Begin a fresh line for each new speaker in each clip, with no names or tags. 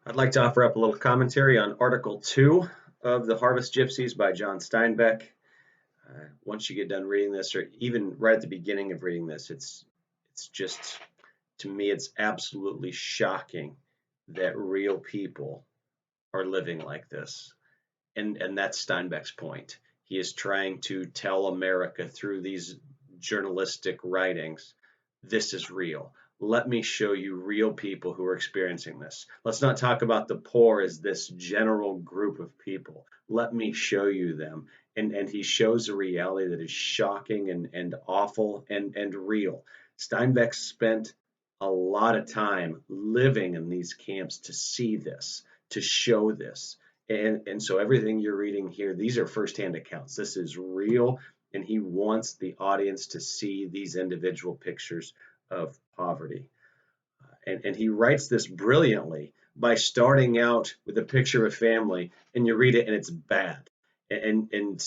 I'd like to offer up a little commentary on Article 2 of The Harvest Gypsies by John Steinbeck. Once you get done reading this, or even right at the beginning of reading this, it's just, to me, it's absolutely shocking that real people are living like this. And that's Steinbeck's point. He is trying to tell America through these journalistic writings, this is real. Let me show you real people who are experiencing this. Let's not talk about the poor as this general group of people. Let me show you them. And he shows a reality that is shocking and awful and real. Steinbeck spent a lot of time living in these camps to see this, to show this. And so everything you're reading here, these are firsthand accounts. This is real, and he wants the audience to see these individual pictures of poverty. And he writes this brilliantly by starting out with a picture of a family, and you read it and it's bad. And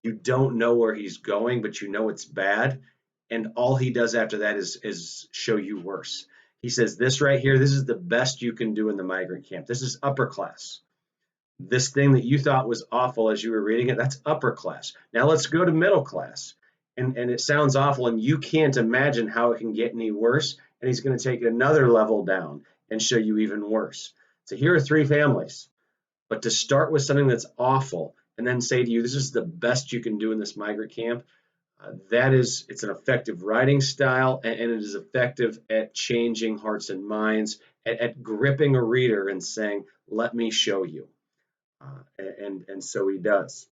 you don't know where he's going, but you know it's bad. And all he does after that is show you worse. He says, this right here, this is the best you can do in the migrant camp. This is upper class. This thing that you thought was awful as you were reading it, that's upper class. Now let's go to middle class. And it sounds awful, and you can't imagine how it can get any worse. And he's going to take it another level down and show you even worse. So here are three families. But to start with something that's awful and then say to you, this is the best you can do in this migrant camp, it's an effective writing style, and it is effective at changing hearts and minds, at gripping a reader and saying, let me show you. And so he does.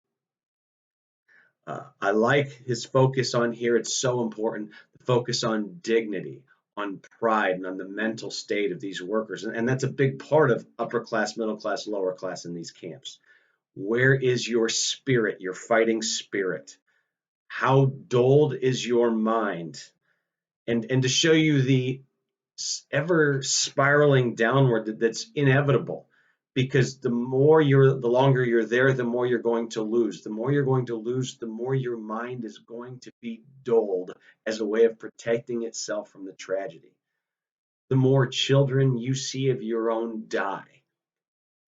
I like his focus on here. It's so important. The focus on dignity, on pride, and on the mental state of these workers. And that's a big part of upper class, middle class, lower class in these camps. Where is your spirit, your fighting spirit? How dulled is your mind? And to show you the ever spiraling downward that's inevitable, because the longer you're there, the more you're going to lose. The more you're going to lose, the more your mind is going to be dulled as a way of protecting itself from the tragedy. The more children you see of your own die,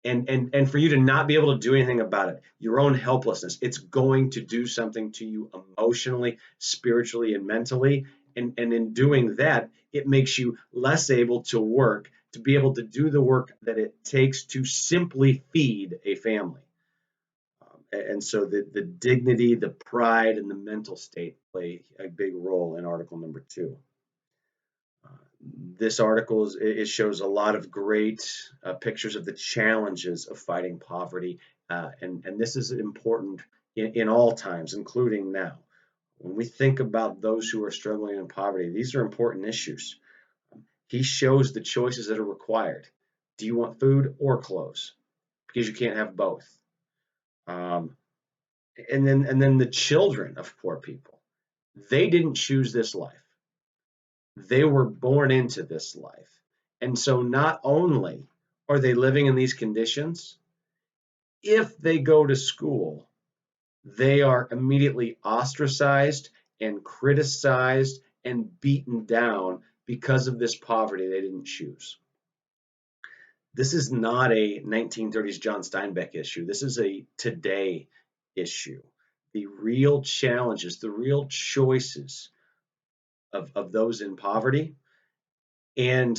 and for you to not be able to do anything about it, your own helplessness, it's going to do something to you emotionally, spiritually, and mentally. And in doing that, it makes you less able to work, to be able to do the work that it takes to simply feed a family. And so the dignity, the pride, and the mental state play a big role in article number 2. This article it shows a lot of great pictures of the challenges of fighting poverty, and this is important in all times, including now. When we think about those who are struggling in poverty, these are important issues. He shows the choices that are required. Do you want food or clothes? Because you can't have both. Um, and then the children of poor people, they didn't choose this life. They were born into this life. And so not only are they living in these conditions, if they go to school, they are immediately ostracized and criticized and beaten down because of this poverty they didn't choose. This is not a 1930s John Steinbeck issue. This is a today issue. The real challenges, the real choices of those in poverty, and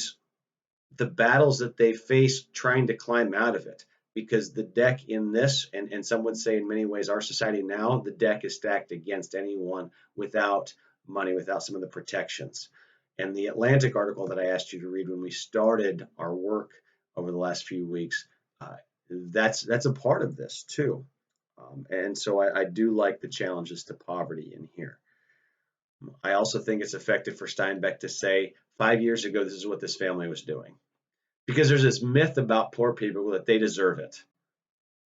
the battles that they face trying to climb out of it. Because the deck in this, and some would say in many ways our society now, the deck is stacked against anyone without money, without some of the protections. And the Atlantic article that I asked you to read when we started our work over the last few weeks, that's a part of this too. And so I do like the challenges to poverty in here. I also think it's effective for Steinbeck to say 5 years ago, this is what this family was doing. Because there's this myth about poor people that they deserve it.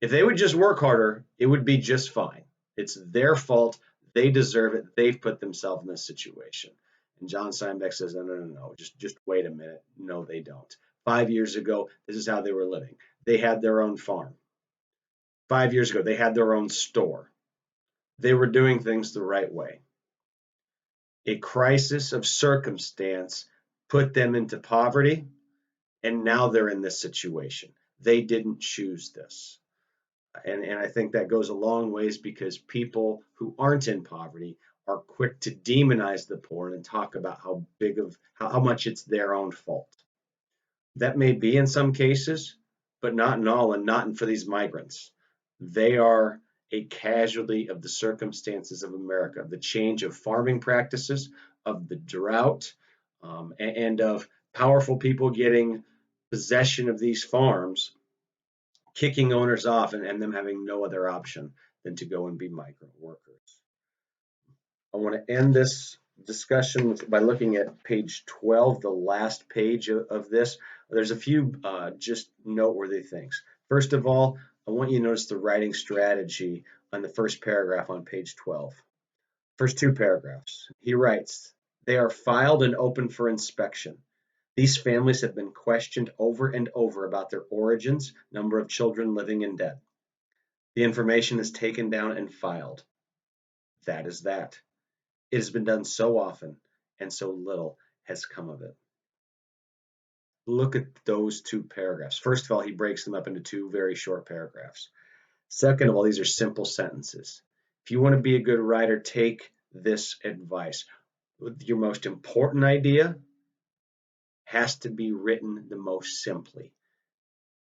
If they would just work harder, it would be just fine. It's their fault. They deserve it. They've put themselves in this situation. And John Steinbeck says, no. Just wait a minute. No, they don't. 5 years ago, this is how they were living. They had their own farm. 5 years ago, they had their own store. They were doing things the right way. A crisis of circumstance put them into poverty, and now they're in this situation. They didn't choose this. And I think that goes a long ways because people who aren't in poverty are quick to demonize the poor and talk about how much it's their own fault. That may be in some cases, but not in all, and not for these migrants. They are a casualty of the circumstances of America, the change of farming practices, of the drought, and of powerful people getting possession of these farms, kicking owners off, and them having no other option than to go and be migrant workers. I want to end this discussion by looking at page 12, the last page of this. There's a few just noteworthy things. First of all, I want you to notice the writing strategy on the first paragraph on page 12. First two paragraphs. He writes, they are filed and open for inspection. These families have been questioned over and over about their origins, number of children living and dead. The information is taken down and filed. That is that. It has been done so often, and so little has come of it. Look at those two paragraphs. First of all, he breaks them up into two very short paragraphs. Second of all, these are simple sentences. If you want to be a good writer, take this advice. Your most important idea has to be written the most simply.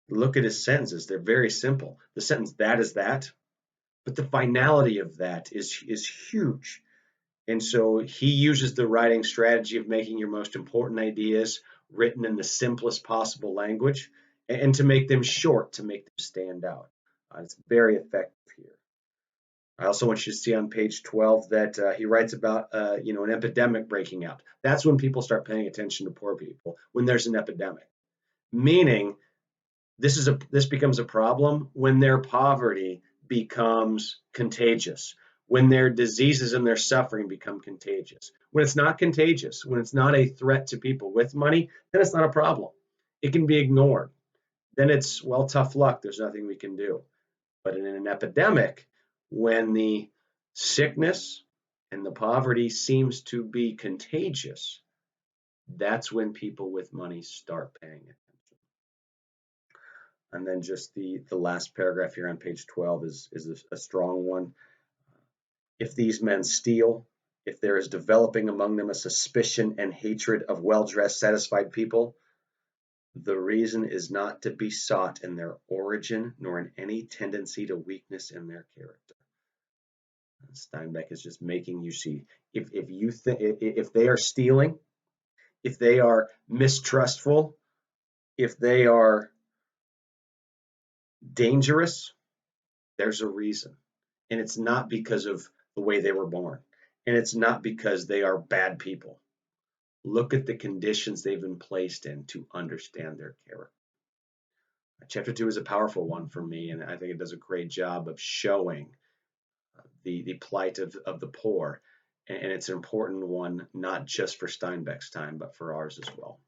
Look at his sentences. They're very simple. The sentence, that is that, but the finality of that is huge. And so he uses the writing strategy of making your most important ideas written in the simplest possible language and to make them short, to make them stand out. It's very effective here. I also want you to see on page 12 that he writes about an epidemic breaking out. That's when people start paying attention to poor people, when there's an epidemic. Meaning this becomes a problem when their poverty becomes contagious, when their diseases and their suffering become contagious. When it's not contagious, when it's not a threat to people with money, then it's not a problem. It can be ignored. Then it's, well, tough luck. There's nothing we can do. But in an epidemic, when the sickness and the poverty seems to be contagious, that's when people with money start paying it. And then just the last paragraph here on page 12 is a strong one. If these men steal, if there is developing among them a suspicion and hatred of well-dressed, satisfied people, the reason is not to be sought in their origin nor in any tendency to weakness in their character. Steinbeck is just making you see if they are stealing, if they are mistrustful, if they are dangerous, there's a reason. And it's not because of the way they were born. And it's not because they are bad people. Look at the conditions they've been placed in to understand their character. Chapter 2 is a powerful one for me, and I think it does a great job of showing the plight of the poor. And it's an important one, not just for Steinbeck's time, but for ours as well.